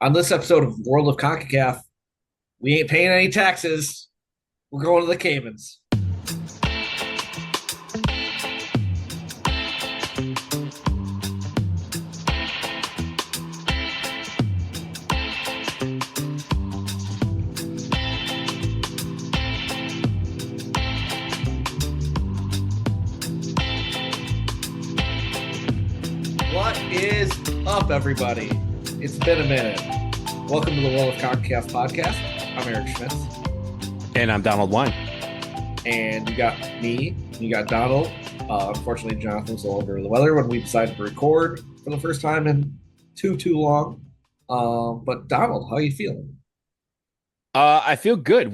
On this episode of World of CONCACAF, we ain't paying any taxes. We're going to the Caymans. What is up, everybody? It's been a minute. Welcome to the World of CONCACAF podcast. I'm Eric Schmitz. And I'm Donald Wine. And you got me, you got Donald. Unfortunately, Jonathan was a little under the weather when we decided to record for the first time in too long. But Donald, how are you feeling? I feel good.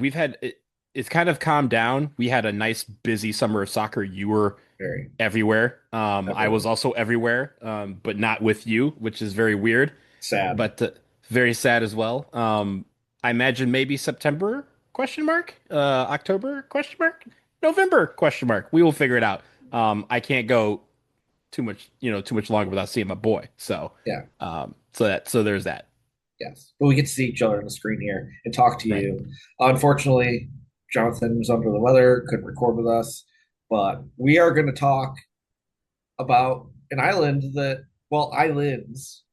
It's kind of calmed down. We had a nice busy summer of soccer. You were Very everywhere. I everywhere. was also everywhere, but not with you, which is very weird, Sad. but very sad as well. I imagine maybe September question mark, October question mark, November question mark. We will figure it out. I can't go too much longer without seeing my boy. Yeah. So there's that. Yes, but we get to see each other on the screen here and talk to Right. you. Unfortunately, Jonathan was under the weather, couldn't record with us, but we are going to talk about an island that, well, islands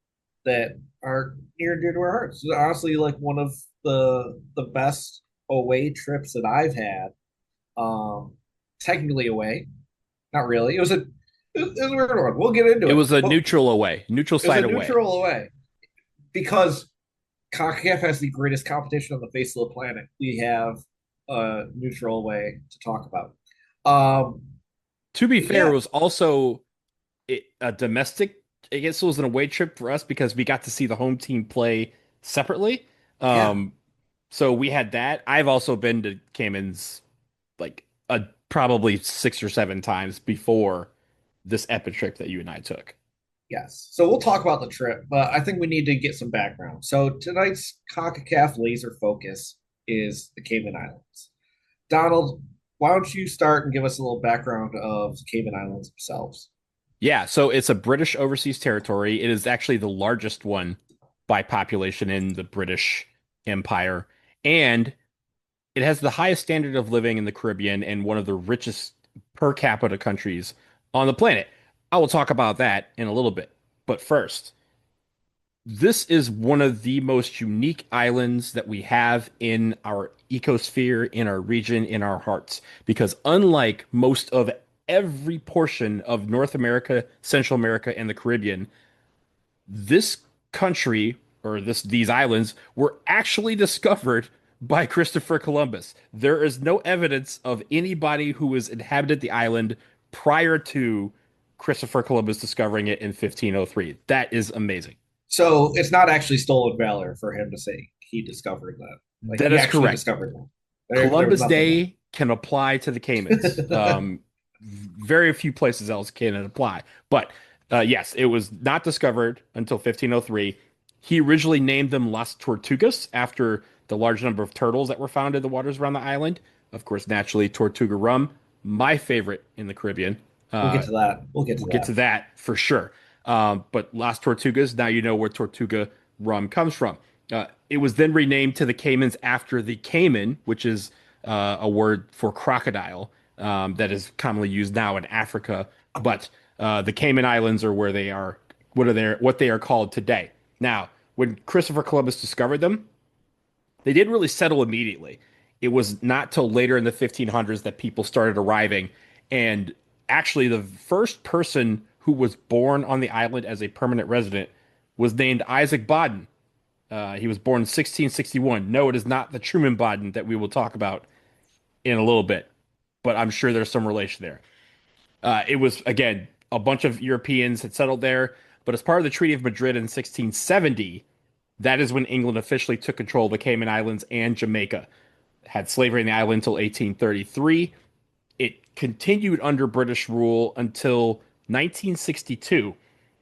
that are near and dear to our hearts. It's honestly, like one of the best away trips that I've had. Um, Technically away, not really. It was a weird one. We'll get into It it, was a but neutral away, neutral it was a site away. neutral away because CONCACAF has the greatest competition on the face of the planet. We have a neutral way to talk about. Um, To be fair, it yeah, was also a domestic. I guess it was an away trip for us because we got to see the home team play separately. yeah, Um, so we had that. I've also been to Cayman's like probably 6 or 7 times before this epic trip that you and I took. yes. So we'll talk about the trip, but I think we need to get some background. So tonight's CONCACAF laser focus is the Cayman Islands. Donald, why don't you start and give us a little background of the Cayman Islands themselves? Yeah, so it's a British overseas territory. It is actually the largest one by population in the British Empire, and it has the highest standard of living in the Caribbean and one of the richest per capita countries on the planet. I will talk about that in a little bit. But first, this is one of the most unique islands that we have in our ecosphere, in our region, in our hearts. Because unlike most of every portion of North America, Central America, and the Caribbean, this country or these islands were actually discovered by Christopher Columbus. There is no evidence of anybody who has inhabited the island prior to Christopher Columbus discovering it in 1503. That is amazing. So it's not actually stolen valor for him to say he discovered that. Like That he is actually correct. discovered that. There was Columbus nothing Day can apply to the Caymans. there. Very few places else can it apply. But yes, it was not discovered until 1503. He originally named them Las Tortugas after the large number of turtles that were found in the waters around the island. Of course, naturally, Tortuga rum, my favorite in the Caribbean. We'll get Uh, to that. We'll get to we'll get to that. that for sure. But Las Tortugas, now you know where Tortuga rum comes from. It was then renamed to the Caymans after the Cayman, which is a word for crocodile that is commonly used now in Africa. But the Cayman Islands are where they are, what they are called today. Now, when Christopher Columbus discovered them, they didn't really settle immediately. It was not till later in the 1500s that people started arriving. And actually, the first person who was born on the island as a permanent resident was named Isaac Bodden. He was born in 1661. No, it is not the Truman Bodden that we will talk about in a little bit, but I'm sure there's some relation there. It was, again, a bunch of Europeans had settled there, but as part of the Treaty of Madrid in 1670, that is when England officially took control of the Cayman Islands and Jamaica. Had slavery in the island until 1833. It continued under British rule until 1962,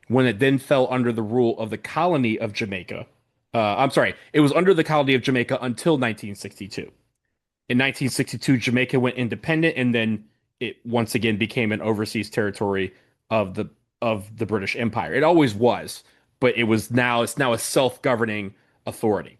when it then fell under the rule of the colony of Jamaica. I'm sorry, it was under the colony of Jamaica until 1962. In 1962, Jamaica went independent, and then it once again became an overseas territory of the British Empire. It always was, but it's now a self-governing authority.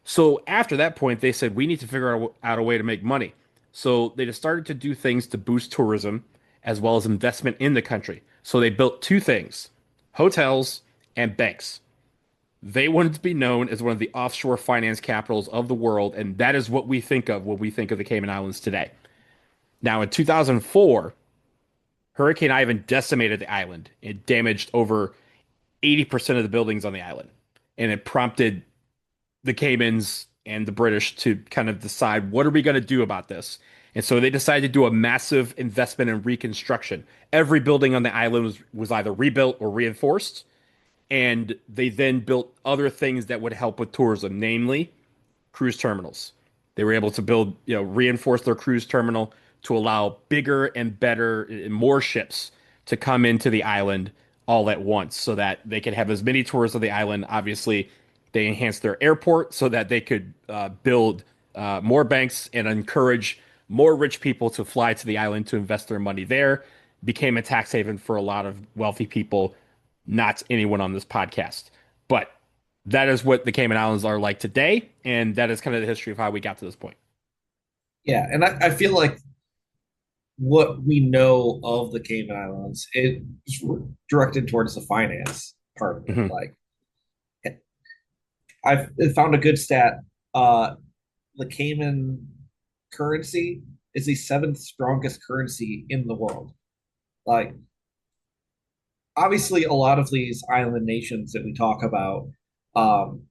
So after that point, they said, we need to figure out a way to make money. So they just started to do things to boost tourism as well as investment in the country. So they built two things: hotels and banks. They wanted to be known as one of the offshore finance capitals of the world, and that is what we think of when we think of the Cayman Islands today. Now, in 2004, Hurricane Ivan decimated the island. It damaged over 80% of the buildings on the island, and it prompted the Caymans and the British to kind of decide, what are we going to do about this? And so they decided to do a massive investment in reconstruction. Every building on the island was either rebuilt or reinforced. And they then built other things that would help with tourism, namely cruise terminals. They were able to build, reinforce their cruise terminal to allow bigger and better and more ships to come into the island all at once so that they could have as many tourists of the island. Obviously, they enhanced their airport so that they could build more banks and encourage more rich people to fly to the island to invest their money there. Became a tax haven for a lot of wealthy people, not anyone on this podcast. But that is what the Cayman Islands are like today, and that is kind of the history of how we got to this point. Yeah, and I feel like what we know of the Cayman Islands is directed towards the finance part of it. Hmm. Like, I've found a good stat. Uh, the Cayman currency is the seventh strongest currency in the world. Like, obviously, a lot of these island nations that we talk about, um,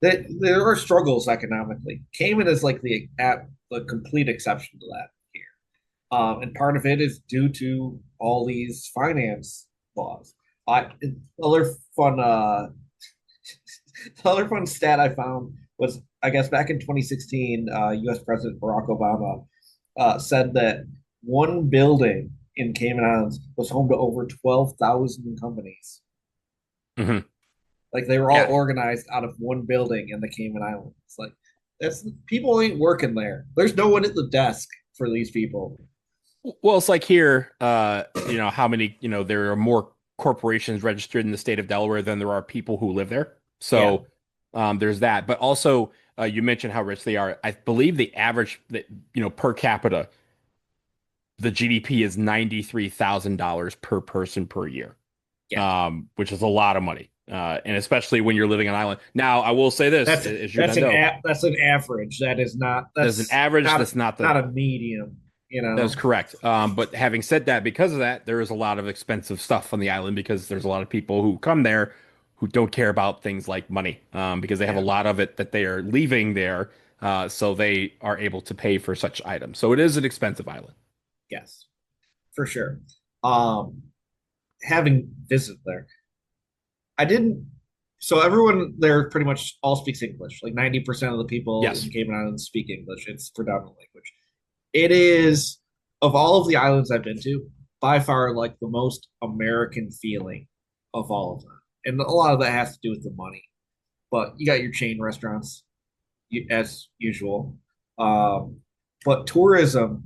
that there are struggles economically. Cayman is like the complete exception to that here. And part of it is due to all these finance laws. I other fun the other fun stat I found was, I guess, back in 2016, U.S. President Barack Obama said that one building in Cayman Islands was home to over 12,000 companies. Hmm. Like, they were all Yeah. organized out of one building in the Cayman Islands. Like, that's people ain't working there. There's no one at the desk for these people. Well, it's like here, how many, there are more corporations registered in the state of Delaware than there are people who live there. Yeah, So there's that. But also, you mentioned how rich they are. I believe the average that, per capita, the GDP is $93,000 per person per year, yeah. which is a lot of money. And especially when you're living on an island. Now, I will say this, That's as you that's an know, that's an average. That is not as an that's average, not that's not not the a medium. You That is know. correct. But having said that, because of that, there is a lot of expensive stuff on the island because there's a lot of people who come there who don't care about things like money, because they have a Yeah. lot of it that they are leaving there, so they are able to pay for such items. So it is an expensive island. Yes, for sure. Um, Having visited there, I didn't. So everyone there pretty much all speaks English. Like 90% of the people in Yes. Cayman Islands speak English. It's predominant language. It is, of all of the islands I've been to, by far like the most American feeling of all of them. And a lot of that has to do with the money. But you got your chain restaurants, as usual. Um, but tourism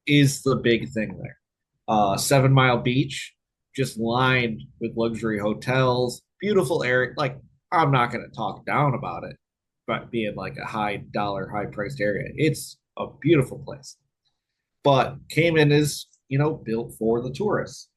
is the big thing there. 7 Mile Beach, just lined with luxury hotels, beautiful area. Like, I'm not going to talk down about it, but being like a high dollar, high priced area, it's a beautiful place. But Cayman is, built for the tourists.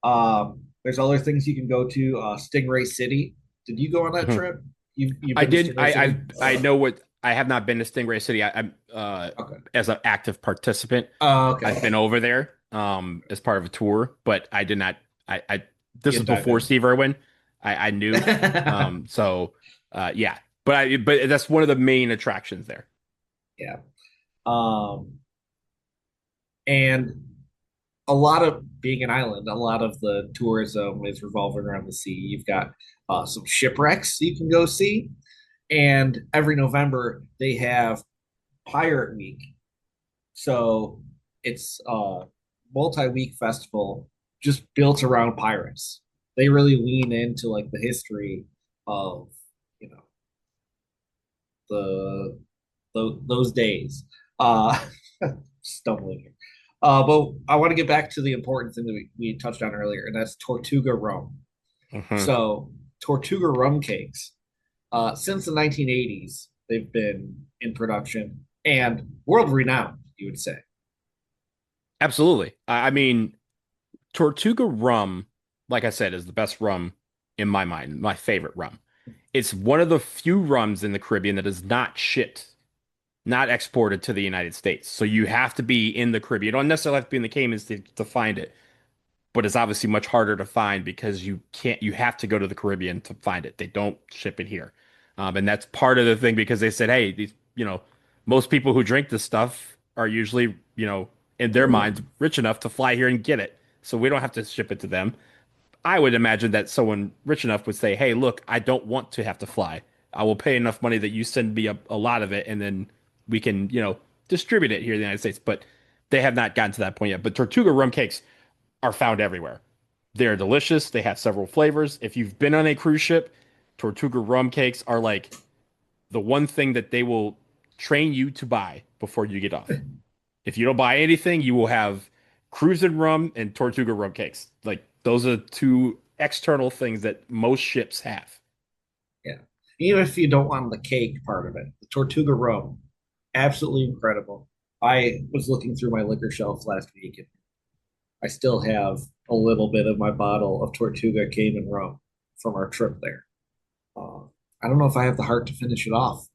There's other things you can go to. Stingray City. Did you go on that Mhm. trip? You've I been to did. Stingray City? I know what. I have not been to Stingray City. I'm Okay. as an active participant. I've been Okay. over there as part of a tour, but I did not. I This You was dive before in. Steve Irwin. I knew. So yeah, but that's one of the main attractions there. Yeah. Um, and a lot of being an island, a lot of the tourism is revolving around the sea. You've got some shipwrecks you can go see, and every November they have Pirate Week. So it's a multi-week festival just built around pirates. They really lean into like the history of you know the, those days. Uh, Stumbling here. But I want to get back to the important thing that we touched on earlier, and that's Tortuga rum. Hmm. So Tortuga rum cakes. Since the 1980s, they've been in production and world renowned, you would say. Absolutely. I mean, Tortuga rum, like I said, is the best rum in my mind, my favorite rum. It's one of the few rums in the Caribbean that is not shipped, not exported to the United States. So you have to be in the Caribbean. You don't necessarily have to be in the Caymans to find it, but it's obviously much harder to find because you have to go to the Caribbean to find it. They don't ship it here. And that's part of the thing because they said, hey, most people who drink this stuff are usually, in their minds, rich enough to fly here and get it. So we don't have to ship it to them. I would imagine that someone rich enough would say, hey, look, I don't want to have to fly. I will pay enough money that you send me a lot of it and then we can, distribute it here in the United States. But they have not gotten to that point yet. But Tortuga rum cakes are found everywhere. They're delicious. They have several flavors. If you've been on a cruise ship, Tortuga rum cakes are like the one thing that they will train you to buy before you get off. If you don't buy anything, you will have cruising rum and Tortuga rum cakes. Like those are two external things that most ships have. Yeah. Even if you don't want the cake part of it, the Tortuga rum, absolutely incredible. I was looking through my liquor shelf last week and I still have a little bit of my bottle of Tortuga Cayman rum from our trip there. Uh, I don't know if I have the heart to finish it off,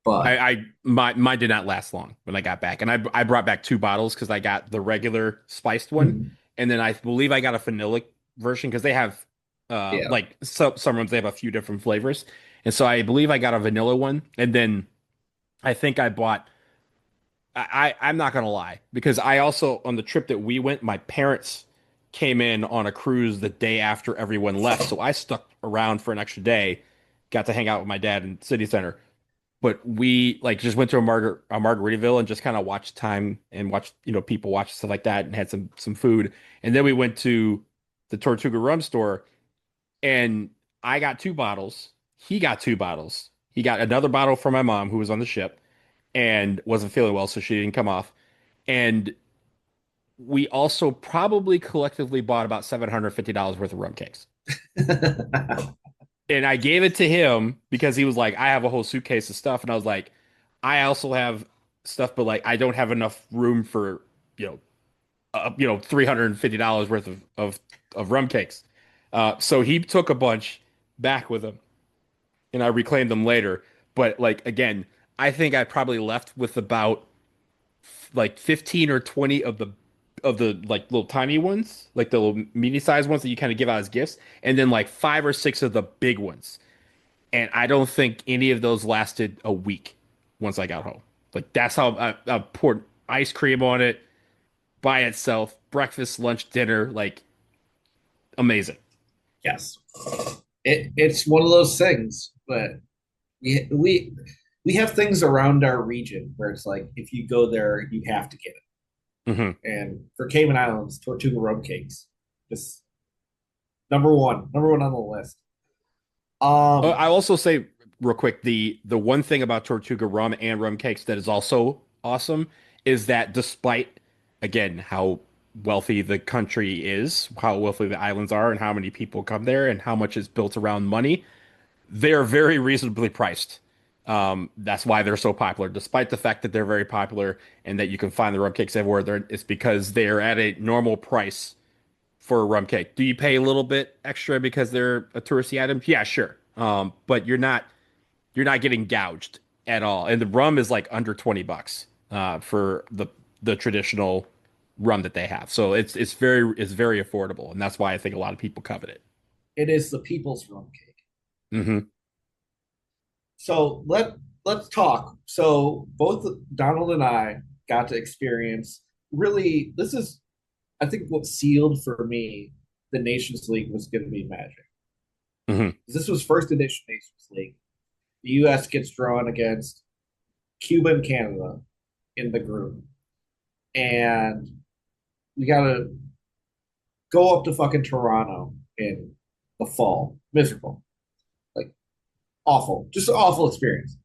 but Mine did not last long when I got back, and I brought back two bottles because I got the regular spiced one, and then I believe I got a vanilla version because they have yeah. like some rooms they have a few different flavors, and so I believe I got a vanilla one, and then I think I bought. I'm not gonna lie because I also on the trip that we went, my parents came in on a cruise the day after everyone left, so I stuck around for an extra day, got to hang out with my dad in City Center. But we like just went to a Margaritaville and just kind of watched time and watched, people watch stuff like that and had some food. And then we went to the Tortuga rum store and I got two bottles. He got two bottles. He got another bottle for my mom who was on the ship and wasn't feeling well, so she didn't come off. And we also probably collectively bought about $750 worth of rum cakes. And I gave it to him because he was like, I have a whole suitcase of stuff. And I was like, I also have stuff, but like I don't have enough room for, $350 worth of rum cakes. So he took a bunch back with him and I reclaimed them later. But like again, I think I probably left with about like 15 or 20 of the like little tiny ones, like the little mini sized ones that you kind of give out as gifts, and then like five or six of the big ones. And I don't think any of those lasted a week once I got home. Like that's how I poured ice cream on it by itself, breakfast, lunch, dinner, like amazing. Yes. It's one of those things, but we we have things around our region where it's like if you go there, you have to get Hmm. it. And for Cayman Islands, Tortuga rum cakes, just number one on the list. I Um, also say real quick the one thing about Tortuga rum and rum cakes that is also awesome is that despite again how wealthy the country is, how wealthy the islands are, and how many people come there, and how much is built around money, they are very reasonably priced. That's why they're so popular, despite the fact that they're very popular and that you can find the rum cakes everywhere. It's because they're at a normal price for a rum cake. Do you pay a little bit extra because they're a touristy item? Yeah, sure. But you're not getting gouged at all. And the rum is like under $20 for the traditional rum that they have. So it's very affordable, and that's why I think a lot of people covet it. it is the people's rum cake. Hmm. So let's talk. So both Donald and I got to experience really. This is, I think, what sealed for me the Nations League was going to be magic. Hmm. This was first edition Nations League. The U.S. gets drawn against Cuba and Canada in the group, and we got to go up to fucking Toronto in the fall. Miserable, like awful, just an awful experience.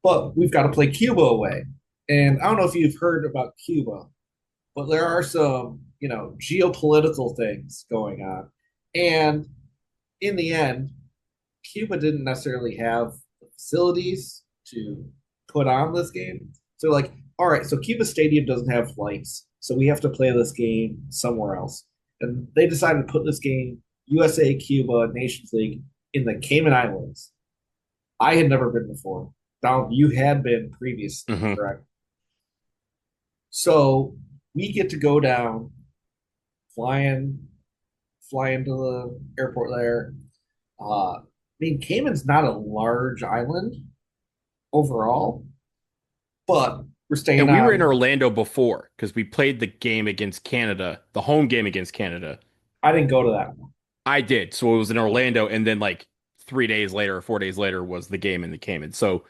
But we've got to play Cuba away, and I don't know if you've heard about Cuba, but there are some geopolitical things going on, and in the end, Cuba didn't necessarily have the facilities to put on this game. So like, all right, so Cuba Stadium doesn't have lights, so we have to play this game somewhere else. And they decided to put this game, USA Cuba Nations League, in the Cayman Islands. I had never been before. Now you had been previously, Hmm. correct? So we get to go down, flying, fly into the airport there. I mean, Cayman's not a large island overall, but we're staying And we were in on. Orlando before because we played the game against Canada, the home game against Canada. I didn't go to that one. I did. So it was in Orlando, and then like 3 days later or 4 days later was the game in the Caymans. So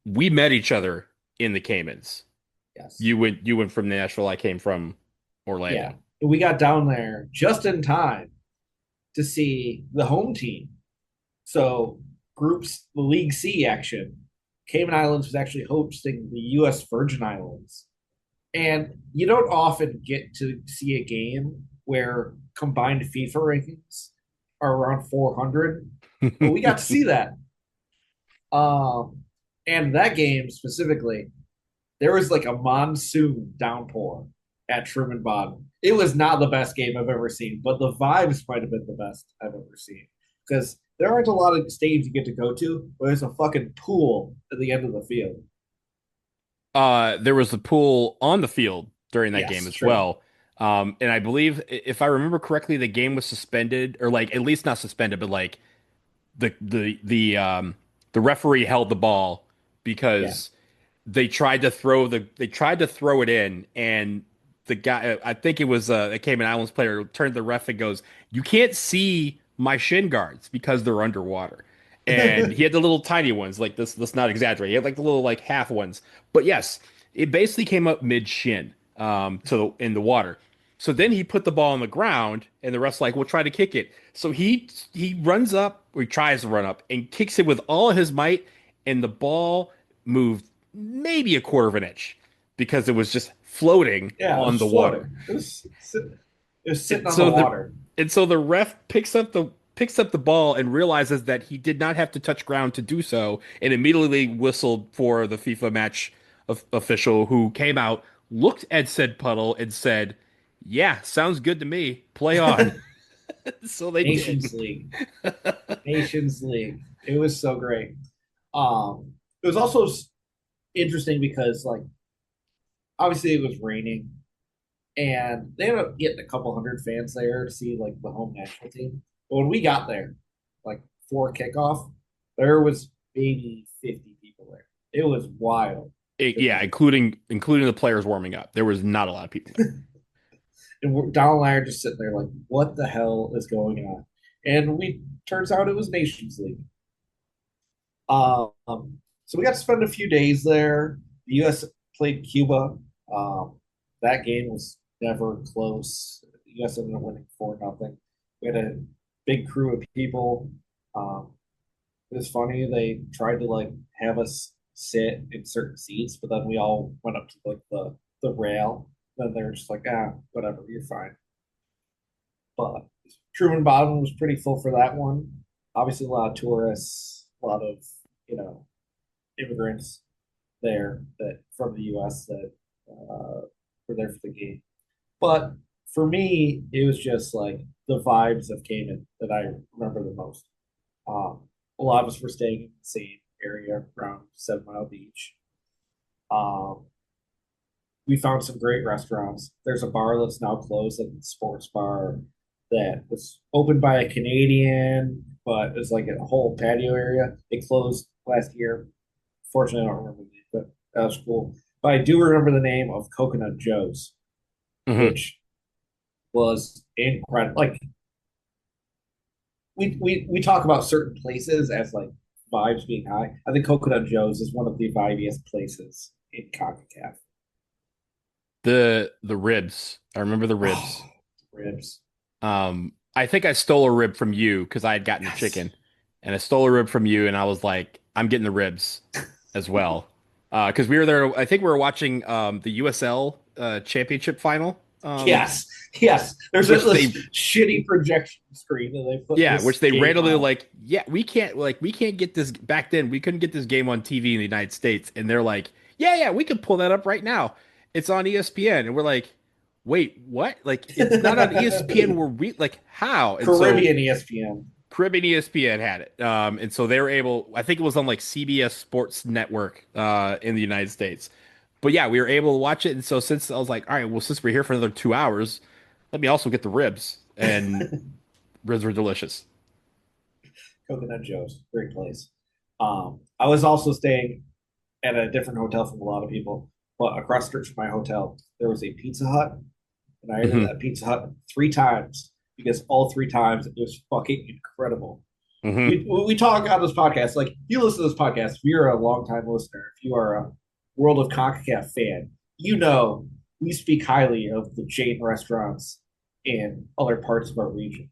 we met each other in the Caymans. Yes. You went from Nashville, I came from Yeah. Orlando. We got down there just in time to see the home team. So, groups, the League C action, Cayman Islands was actually hosting the U.S. Virgin Islands. And you don't often get to see a game where combined FIFA rankings are around 400, but we got to see that. Um, and that game specifically, there was like a monsoon downpour at Truman Bodden. It was not the best game I've ever seen, but the vibes might have been the best I've ever seen because there aren't a lot of stadiums you get to go to where there's a fucking pool at the end of the field. There was a pool on the field during that game Yes, as true. well. And I believe if I remember correctly, the game was suspended or like at least not suspended, but like the referee held the ball Yeah. because they tried to throw it in and the guy I think it was a Cayman Islands player turned to the ref and goes, "You can't see my shin guards because they're underwater." And he had the little tiny ones, like this. Let's not exaggerate. He had like the little like half ones. But yes, it basically came up mid shin in the water. So then he put the ball on the ground, and the ref's like, "We'll try to kick it." So he runs up, or he tries to run up, and kicks it with all his might, and the ball moved maybe a quarter of an inch because it was just floating Yeah, it on was the water. floating. It was sitting And on the so the water. and so the ref picks up the ball and realizes that he did not have to touch ground to do so, and immediately whistled for the FIFA match official who came out, looked at said puddle, and said, "Yeah, sounds good to me. Play on." So they did. Nations League. Nations League. It was so great. It was also interesting because like obviously it was raining and they ended up getting a couple hundred fans there to see like the home national team. But when we got there, like for kickoff, there was maybe 50 people there. It was wild to Yeah, me. including the players warming up. There was not a lot of people there. And Donald and I are just sitting there like, what the hell is going on? And we turns out it was Nations League. So we got to spend a few days there. The U.S. played Cuba. Um, that game was never close. The U.S. ended up winning 4-0. We had a big crew of people. Um, it was funny. They tried to like have us sit in certain seats, but then we all went up to like the rail. Then they were just like, whatever, you're fine. But Truman Bottom was pretty full for that one. Obviously, a lot of tourists, a lot of you know immigrants there that from the U.S. that were there for the game. But for me, it was just like the vibes of Cayman that I remember the most. Um, a lot of us were staying in the same area around 7 Mile Beach. Um, we found some great restaurants. There's a bar that's now closed, a sports bar that was opened by a Canadian, but it's like a whole patio area. It closed last year. Fortunately, I don't remember the name, but that was cool. But I do remember the name of Coconut Joe's, Hmm. which was incredible. Like we talk about certain places as like vibes being high. I think Coconut Joe's is one of the vibiest places in CONCACAF. The ribs. I remember the ribs. Oh, ribs. I think I stole a rib from you because I had gotten the Yes. chicken, and I stole a rib from you, and I was like, I'm getting the ribs as well. Because we were there. I think we were watching the USL championship final. Um, Yes, yes. There's which this they shitty projection screen that they put Yeah, which this they game randomly on. like, yeah, we can't get this back then. We couldn't get this game on TV in the United States, and they're like, yeah, we can pull that up right now. It's on ESPN, and we're like, wait, what? Like, it's not on ESPN. Where we like how? And so Caribbean ESPN. Caribbean ESPN had it, and so they were able. I think it was on like CBS Sports Network in the United States. But yeah, we were able to watch it, and so since I was like, all right, well, since we're here for another 2 hours, let me also get the ribs, and ribs were delicious. Coconut Joe's, great place. I was also staying at a different hotel from a lot of people, but across the street from my hotel, there was a Pizza Hut, and I ate at Hmm that Pizza Hut 3 times because all 3 times it was fucking incredible. hmm We talk on this podcast, like you listen to this podcast, if you're a longtime listener, if you are a World of CONCACAF fan, you know we speak highly of the chain restaurants in other parts of our region.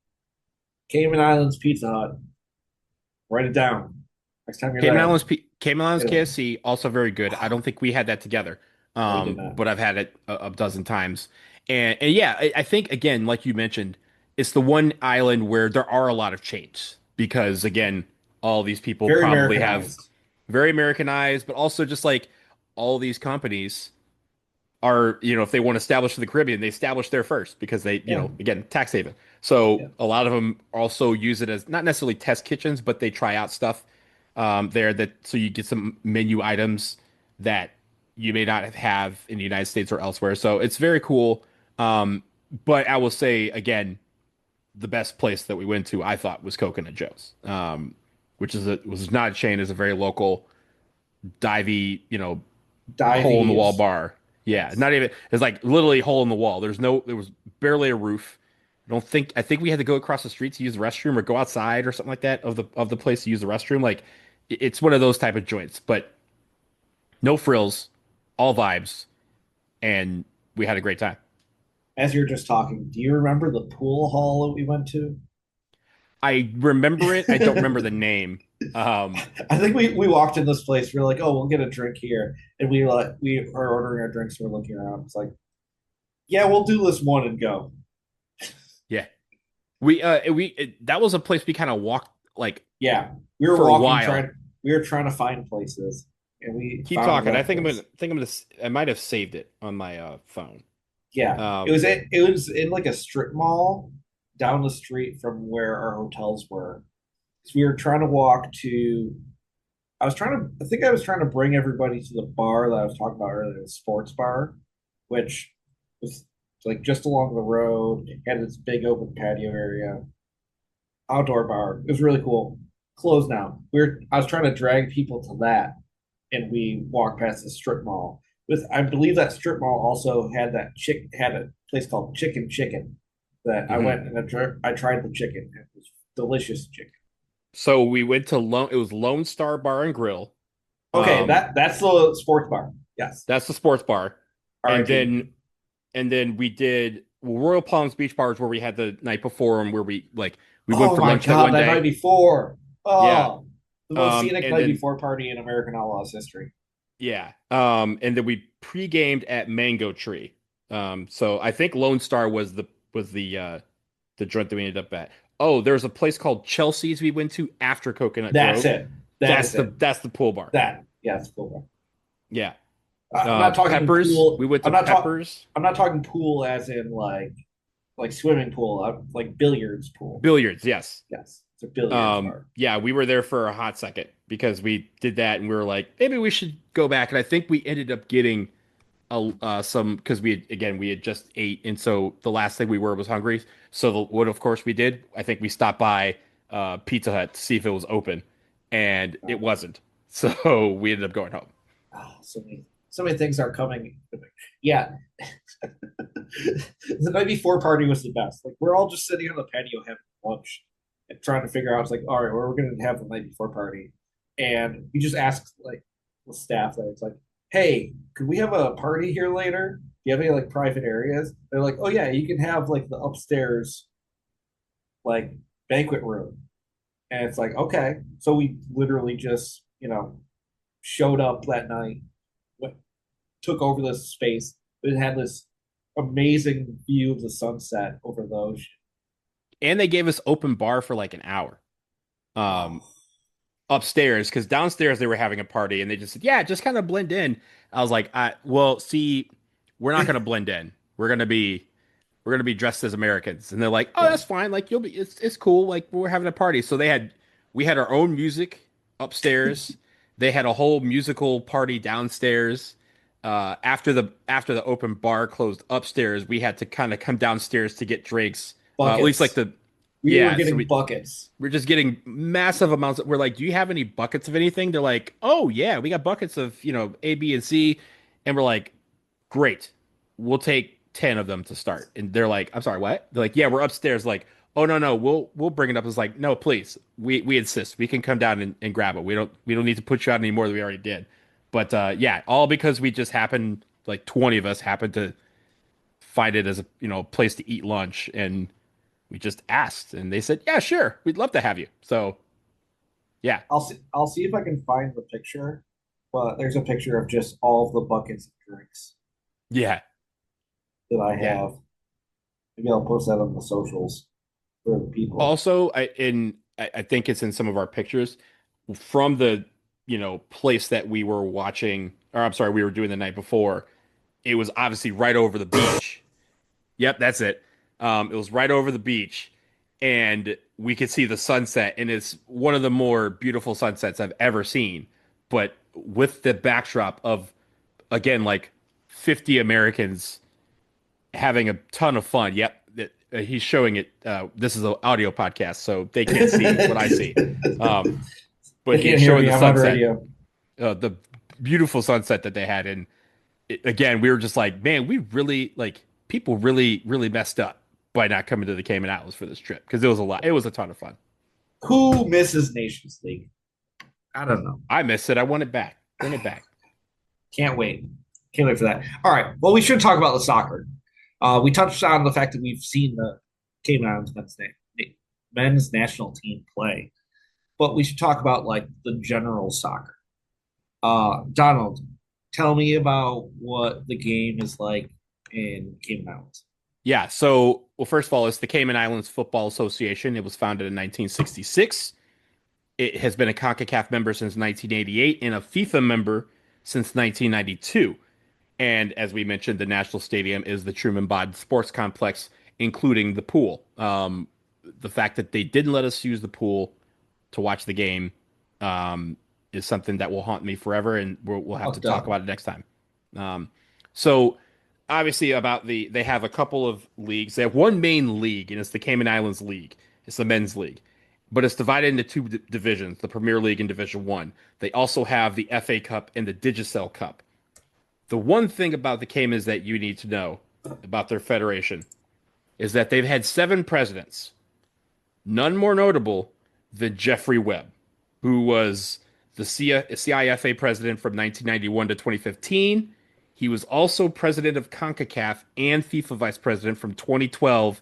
Cayman Islands Pizza Hut, write it down. Next time you're there, Cayman Islands get it. KFC also very good. I don't think we had that together, No, we did not. but I've had it a dozen times. And yeah, I think again, like you mentioned, it's the one island where there are a lot of chains because again, all these people Very probably have Americanized. very Americanized, but also just like all these companies are, if they want to establish in the Caribbean, they establish there first because they, Yeah, again, tax haven. So yeah. a lot of them also use it as not necessarily test kitchens, but they try out stuff there that so you get some menu items that you may not have in the United States or elsewhere. So it's very cool. But I will say again, the best place that we went to, I thought, was Coconut Joe's, which was not a chain, is a very local divey, hole in the wall Dives. bar. Yeah, Yes. not even. It's like literally hole in the wall. There was barely a roof. I think we had to go across the street to use the restroom or go outside or something like that of the place to use the restroom. Like it's one of those type of joints, but no frills, all vibes, and we had a great time. As you're just talking, do you remember the pool hall that we went to? I remember it. I don't remember the name. Um, I think we walked in this place. We are like, oh, we'll get a drink here, and we are ordering our drinks. We're looking around. It's like, yeah, we'll do this one and go. yeah, that was a place we kind of walked like Yeah, we were for a walking while. trying. We were trying to find places, and we Keep found talking. that place. I might have saved it on my phone. Yeah, it Um, was it was in like a strip mall down the street from where our hotels were. So we were trying to walk to. I think I was trying to bring everybody to the bar that I was talking about earlier, the sports bar, which was like just along the road, had this big open patio area, outdoor bar. It was really cool. Closed now. I was trying to drag people to that, and we walked past the strip mall. With I believe that strip mall also had a place called Chicken Chicken that I mhm. went and I tried the chicken. It was delicious chicken. So we went to it was Lone Star Bar and Grill. Okay, Um, that's the sports bar. Yes. that's the sports bar. And R.I.P. then we did Royal Palms Beach Bar is where we had the night before and where we went Oh for my lunch that god, one that night day. before. Yeah. Oh, the most scenic And night then before party in American Outlaws history. yeah. And then we pre-gamed at Mango Tree. So I think Lone Star was the joint that we ended up at. Oh, there's a place called Chelsea's we went to after Coconut That's Grove. it. That is it. That's the pool bar. That yeah, it's cool. Yeah. I'm not talking Peppers. We pool. went to Peppers. I'm not talking pool as in like swimming pool. Like billiards pool. Billiards. Yes. Yes, it's a billiards bar. Yeah, we were there for a hot second because we did that and we were like, maybe we should go back. And I think we ended up getting some because we had just ate, and so the last thing we were was hungry. So what of course we did. I think we stopped by Pizza Hut to see if it was open, and it Oh, wasn't. So we ended up going home. oh, so many things are coming. Yeah, the night before party was the best. Like we're all just sitting on the patio having lunch and trying to figure out. It's like, all right, where we're going to have the night before party, and we just asked like the staff that it's like, hey, could we have a party here later? Do you have any like private areas? They're like, oh yeah, you can have like the upstairs like banquet room, and it's like, okay, so we literally just showed up that night, went, took over this space. It had this amazing view of the sunset over the ocean. And they gave us open bar for like an hour. Oh, Um, Upstairs because downstairs they were having a party and they just said, "Yeah, just kind of blend in." I was like, well, see, we're not going to blend in. We're gonna be dressed as Americans." And they're like, "Oh, yeah, that's fine. Like it's cool. Like we're having a party." So we had our own music upstairs. They had a whole musical party downstairs. After the open bar closed upstairs, we had to kind of come downstairs to get drinks. At least like buckets. the We were yeah. So getting buckets. we're just getting massive amounts. We're like, "Do you have any buckets of anything?" They're like, "Oh yeah, we got buckets of A, B, and C," and we're like, "Great, we'll take 10 of them to start." And they're like, "I'm sorry, what?" They're like, "Yeah, we're upstairs." Like, "Oh no, no, we'll bring it up." It's like, "No, please, we insist. We can come down and grab it. We don't need to put you out any more than we already did." But yeah, all because we just happened, like 20 of us happened to find it as a place to eat lunch, and we just asked, and they said, "Yeah, sure, we'd love to have you." So yeah, I'll see if I can find the picture. But there's a picture of just all of the buckets of drinks yeah, that I yeah. have. Maybe I'll post that on the socials for the people. Also, I think it's in some of our pictures from the place that we were watching, or I'm sorry, we were doing the night before. It was obviously right over the beach. Yep, that's it. It was right over the beach, and we could see the sunset, and it's one of the more beautiful sunsets I've ever seen. But with the backdrop of, again, like 50 Americans having a ton of fun. Yep, he's showing it. This is an audio podcast, so they can't see what I see. Um, but They he can't is hear showing me. the I'm on sunset, radio. the beautiful sunset that they had, and again, we were just like, man, we really like people really, really messed up by not coming to the Cayman Islands for this trip because it was a lot. It was a ton of fun. Who misses Nations League? I don't know. I missed it. I want it back. Bring it back. Can't wait. Can't wait for that. All right. Well, we should talk about the soccer. We touched on the fact that we've seen the Cayman Islands men's national team play, but we should talk about like the general soccer. Donald, tell me about what the game is like in Cayman Islands. Yeah. So, well, first of all, it's the Cayman Islands Football Association. It was founded in 1966. It has been a CONCACAF member since 1988 and a FIFA member since 1992. And as we mentioned, the national stadium is the Truman Bodden Sports Complex, including the pool. The fact that they didn't let us use the pool to watch the game is something that will haunt me forever, and we'll have to Fucked talk up. about it next time. Um, so, obviously, they have a couple of leagues. They have one main league, and it's the Cayman Islands League. It's the men's league, but it's divided into two divisions: the Premier League and Division One. They also have the FA Cup and the Digicel Cup. The one thing about the Caymans that you need to know about their federation is that they've had seven presidents, none more notable than Jeffrey Webb, who was the CIFA president from 1991 to 2015. He was also president of CONCACAF and FIFA vice president from 2012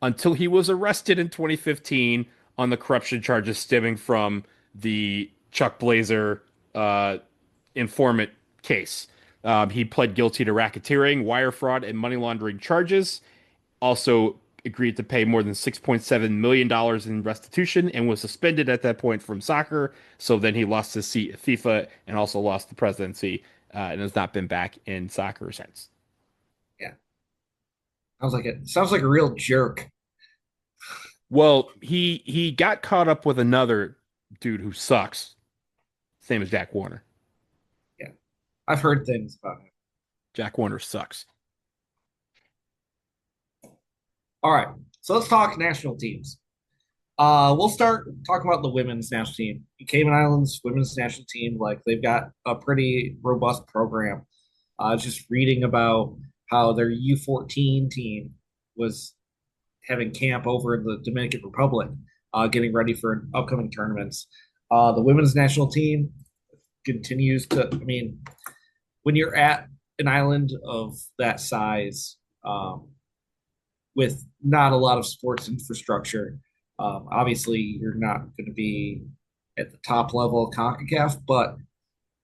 until he was arrested in 2015 on the corruption charges stemming from the Chuck Blazer uh, informant case. He pled guilty to racketeering, wire fraud, and money laundering charges. Also agreed to pay more than $6.7 million in restitution and was suspended at that point from soccer. So then he lost his seat at FIFA and also lost the presidency and has not been back in soccer since. Yeah. Sounds like a real jerk. Well, he got caught up with another dude who sucks. Same as Jack Warner. Yeah. I've heard things about it. Jack Warner sucks. All right. So let's talk national teams. We'll start talking about the women's national team. Cayman Islands women's national team, like they've got a pretty robust program. Just reading about how their U14 team was having camp over in the Dominican Republic, getting ready for upcoming tournaments. The women's national team continues to. I mean, when you're at an island of that size, with not a lot of sports infrastructure, obviously you're not going to be at the top level of CONCACAF, but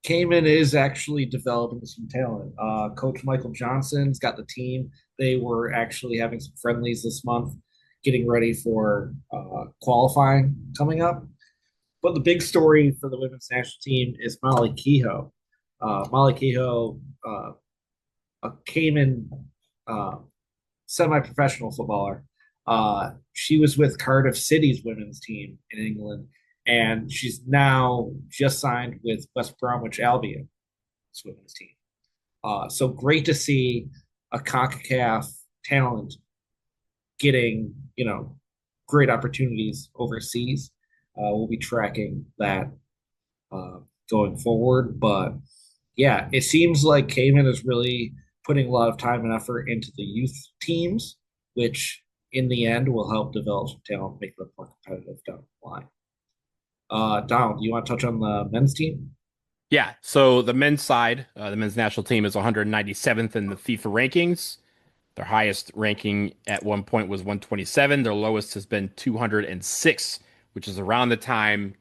Cayman is actually developing some talent. Coach Michael Johnson's got the team. They were actually having some friendlies this month, getting ready for qualifying coming up. But the big story for the women's national team is Molly Kehoe. Molly Kehoe, a Cayman uh, semi-professional footballer. She was with Cardiff City's women's team in England, and she's now just signed with West Bromwich Albion's women's team. So great to see a CONCACAF talent getting, great opportunities overseas. We'll be tracking that uh, going forward. But yeah, it seems like Cayman is really putting a lot of time and effort into the youth teams, which in the end will help develop some talent, make them more competitive down the line. Donald, you want to touch on the men's team? Yeah, so the men's side, the men's national team is 197th in the FIFA rankings. Their highest ranking at one point was 127. Their lowest has been 206, which is around the time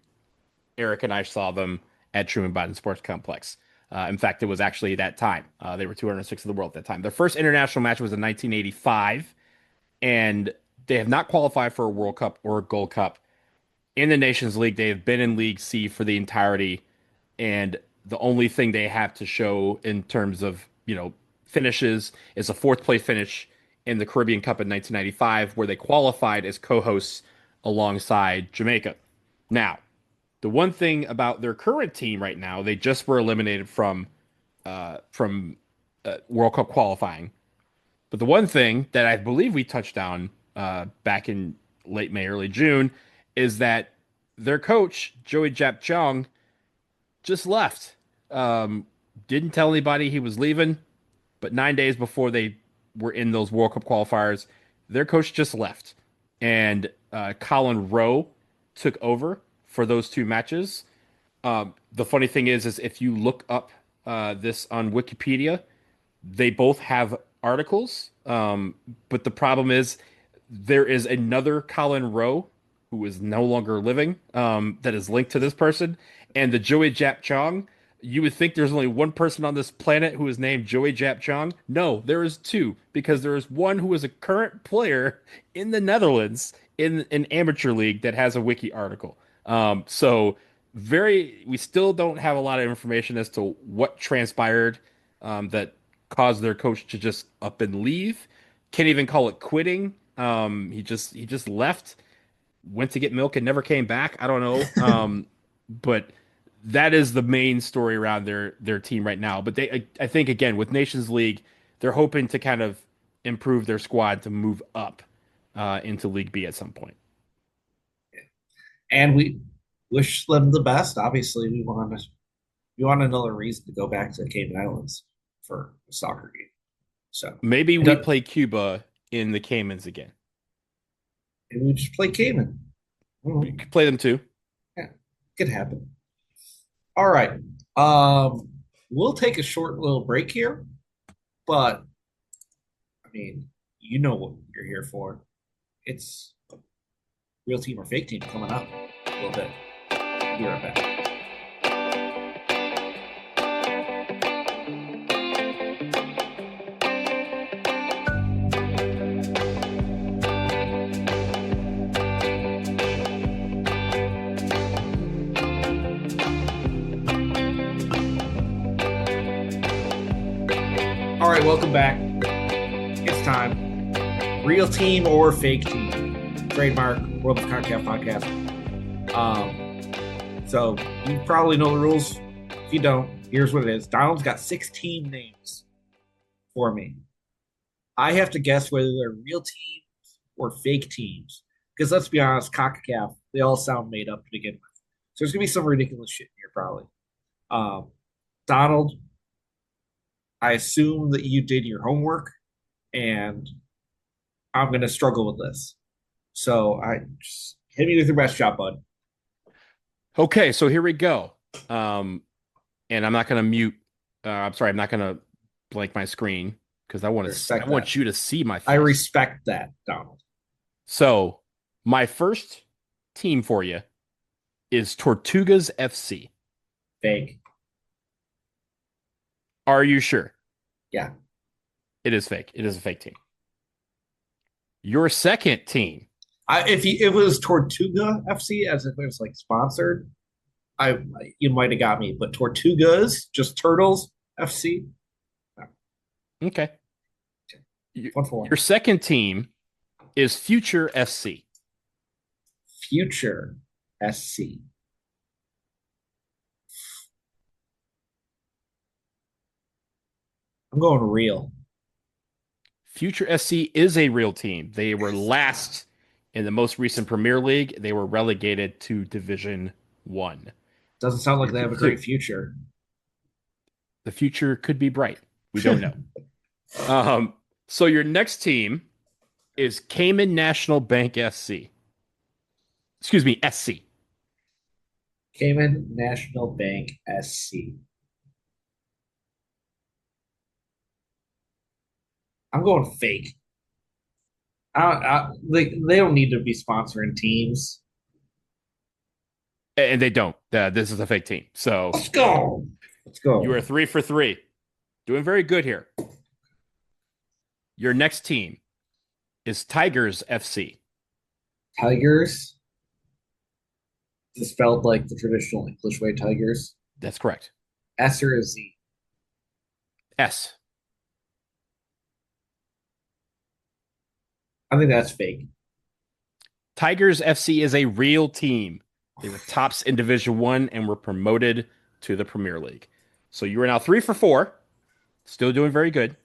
Eric and I saw them at Truman Bodden Sports Complex. In fact, it was actually that time. They were 206 in the world at that time. Their first international match was in 1985, and they have not qualified for a World Cup or a Gold Cup. In the Nations League, they have been in League C for the entirety, and the only thing they have to show in terms of, finishes is a fourth place finish in the Caribbean Cup in 1995, where they qualified as co-hosts alongside Jamaica. Now, the one thing about their current team right now, they just were eliminated from World Cup qualifying. But the one thing that I believe we touched on back in late May, early June, is that their coach Joey Jap Chung just left. Um, didn't tell anybody he was leaving, but 9 days before they were in those World Cup qualifiers, their coach just left, and Colin Rowe took over for those two matches. The funny thing is if you look up this on Wikipedia, they both have articles, but the problem is there is another Colin Rowe who is no longer living that is linked to this person, and the Joey Jap Chong. You would think there's only one person on this planet who is named Joey Jap Chong. No, there is two, because there is one who is a current player in the Netherlands in an amateur league that has a wiki article. So we still don't have a lot of information as to what transpired that caused their coach to just up and leave. Can't even call it quitting. He just left, went to get milk and never came back. I don't know. But that is the main story around their team right now. But I think again with Nations League, they're hoping to kind of improve their squad to move up into League B at some point. And we wish them the best. Obviously, we want another reason to go back to the Cayman Islands for a soccer game. So Maybe it we does, play Cuba in the Caymans again. and we just play Cayman. We Mhm. could play them too. Yeah, could happen. All right. We'll take a short little break here, but I mean, you know what you're here for. It's real team or fake team coming up a little bit. Be right back. All right, welcome back. It's time. Real team or fake team? Trademark World of CONCACAF podcast. So you probably know the rules. If you don't, here's what it is. Donald's got 16 names for me. I have to guess whether they're real teams or fake teams. Because let's be honest, CONCACAF, they all sound made up to begin with. So there's gonna be some ridiculous shit in here, probably. Um, Donald, I assume that you did your homework, and I'm gonna struggle with this. So I just hit me with your best shot, bud. Okay, so here we go. Um, and I'm not gonna mute. I'm sorry, I'm not gonna blank my screen because I I respect that. want you to see my I face. respect that, Donald. So my first team for you is Tortugas FC. Fake. Are you sure? Yeah. It is fake. It is a fake team. Your second team, If it was Tortuga FC, as if it was like sponsored, I you might have got me. But Tortugas, just Turtles FC, no, okay. Your, one for your one. second team is Future FC. Future SC. I'm going real. Future SC is a real team. They were last in the most recent Premier League. They were relegated to Division One. Doesn't sound like You're they have a 2-2. great future. The future could be bright. We don't know. Um, so your next team is Cayman National Bank SC. Excuse me, SC. Cayman National Bank SC. I'm going fake. They don't need to be sponsoring teams. And they don't. This is a fake team. So Let's go. Let's you go. are 3 for 3. Doing very good here. Your next team is Tigers FC. Tigers. Is spelled like the traditional English way, Tigers. That's correct. S or a Z? S. I think that's fake. Tigers FC is a real team. They were tops in Division One and were promoted to the Premier League. So you are now 3 for 4. Still doing very good.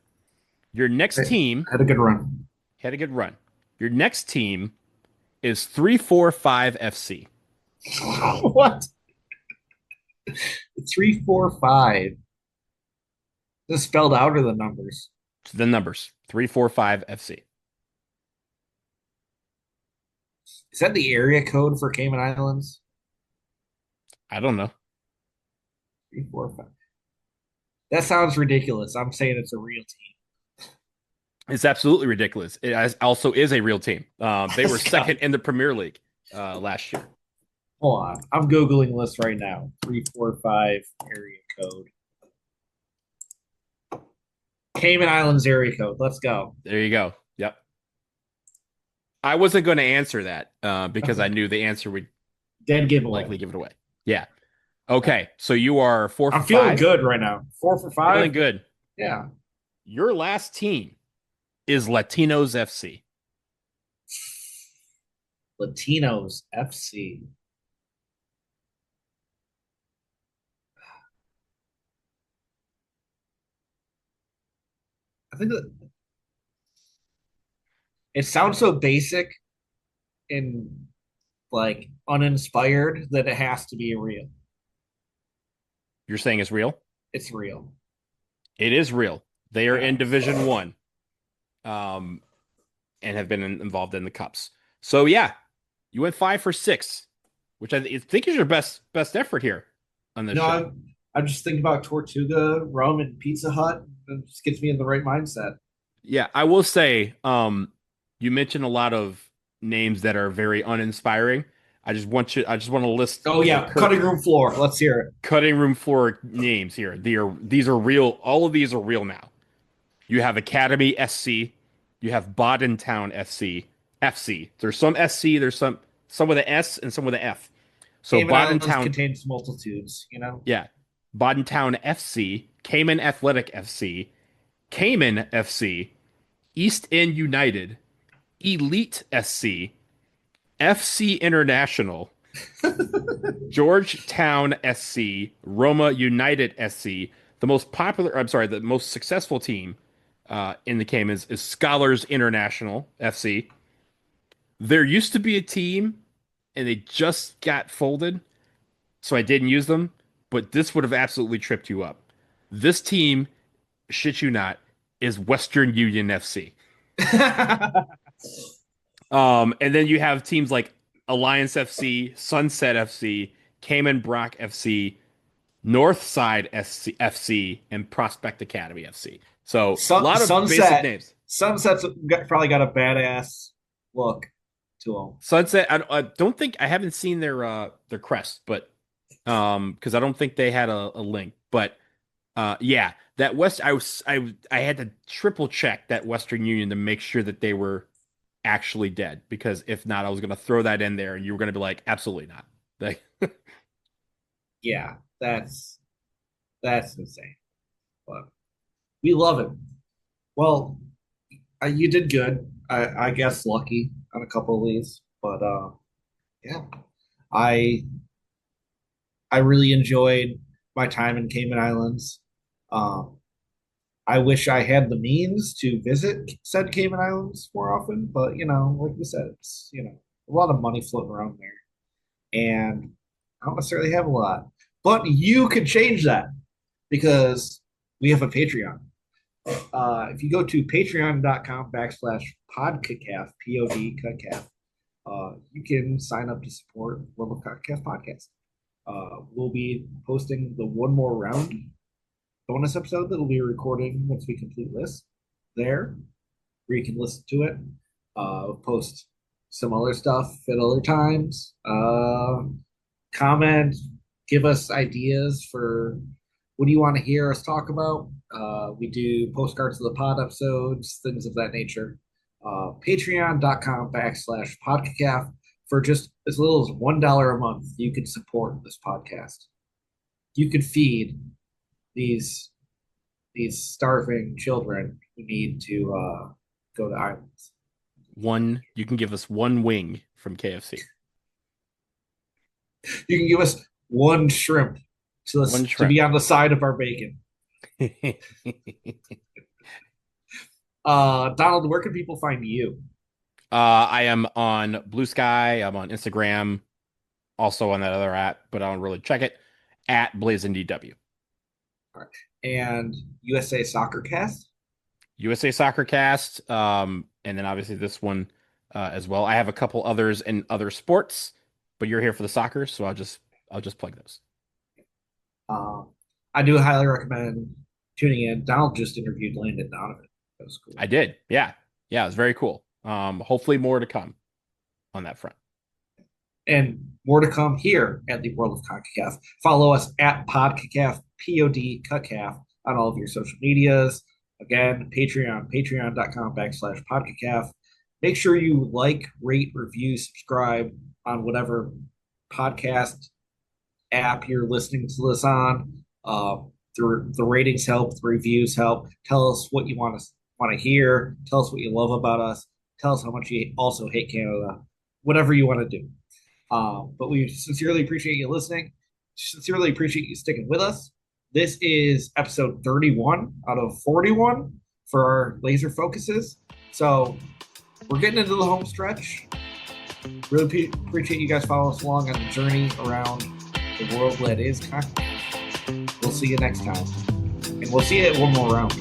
Your next I team had a good run. had a good run. Your next team is 345 FC. What? 345. Is it spelled out or the numbers? The numbers 345 FC. Is that the area code for Cayman Islands? I don't know. 345. That sounds ridiculous. I'm saying it's a real team. It's absolutely ridiculous. Also is a real team. They were Let's go. second in the Premier League last year. Hold on. I'm Googling this right now. 345 area code. Cayman Islands area code. Let's go. There you go. Yep. I wasn't going to answer that because I knew the answer would Dead giveaway. likely give it away. Yeah. Okay. So you are 4 for I'm feeling 5. good right now. 4 for 5. Feeling good. Yeah. Your last team is Latinos FC. Latinos FC. I think that it sounds so basic and like uninspired that it has to be real. You're saying it's real? It's real. It is real. They are in Yeah. Division One, um, and have been involved in the cups. So yeah, you went 5 for 6, which I think is your best effort here on this No, show. I'm just thinking about Tortuga, Rome, and Pizza Hut. It just gets me in the right mindset. Yeah, I will say, you mentioned a lot of names that are very uninspiring. I just want to list Oh the yeah, cutting room floor. Let's hear it. cutting room floor names here. These are real. All of these are real now. You have Academy SC, you have Bodden Town FC. There's some SC, there's some with an S and some with an F. So Cayman Bodden Islands Town, contains multitudes. You know. yeah, Bodden Town FC, Cayman Athletic FC, Cayman FC, East End United, Elite SC, FC International, Georgetown SC, Roma United SC. The most successful team in the Caymans is Scholars International FC. There used to be a team, and they just got folded, so I didn't use them. But this would have absolutely tripped you up. This team, shit you not, is Western Union FC. And then you have teams like Alliance FC, Sunset FC, Cayman Brock FC, Northside FC, and Prospect Academy FC. So a lot of basic Sunset. names. Probably got a badass look to them. Sunset. I don't think I haven't seen their crest, but because I don't think they had a link. But yeah, That West, I had to triple check that Western Union to make sure that they were actually dead, because if not, I was going to throw that in there and you were going to be like, absolutely not. Like, Yeah, that's insane. But we love it. Well, you did good. I guess lucky on a couple of these, but yeah, I I really enjoyed my time in Cayman Islands. Um, I wish I had the means to visit said Cayman Islands more often, but like you said, it's a lot of money floating around there, and I don't necessarily have a lot. But you could change that because we have a Patreon. If you go to patreon.com/podcacaf, POD, you can sign up to support World of CONCACAF podcast. We'll be posting the One More Round bonus episode that will be recording once we complete this there, where you can listen to it. We'll post some other stuff at other times. Comment, give us ideas for what do you want to hear us talk about. We do postcards of the pod episodes, things of that nature. Patreon.com/podcacaf. For just as little as $1 a month, you can support this podcast. You could feed these starving children who need to go to islands. you can give us one wing from KFC. You can give us one shrimp One to shrimp. be on the side of our bacon. Donald, where can people find you? I am on Blue Sky. I'm on Instagram, also on that other app, but I don't really check it, at BlazinDW. All right. And USA Soccer Cast? USA Soccer Cast, and then obviously this one as well. I have a couple others in other sports, but you're here for the soccer, so I'll just plug those. I do highly recommend tuning in. Donald just interviewed Landon Donovan. That was cool. I did. Yeah. Yeah, it was very cool. Hopefully more to come on that front. And more to come here at the World of CONCACAF. Follow us at PodCACAF, POD on all of your social medias. Again, patreon.com/podcacaf. Make sure you like, rate, review, subscribe on whatever podcast app you're listening to this on. The ratings help, the reviews help. Tell us what you want to hear. Tell us what you love about us. Tell us how much you also hate Canada. Whatever you want to do. But we sincerely appreciate you listening. Sincerely appreciate you sticking with us. This is episode 31 out of 41 for our laser focuses. So we're getting into the home stretch. Really appreciate you guys following us along on the journey around the world that is CONCACAF. We'll see you next time. And we'll see you at One More Round.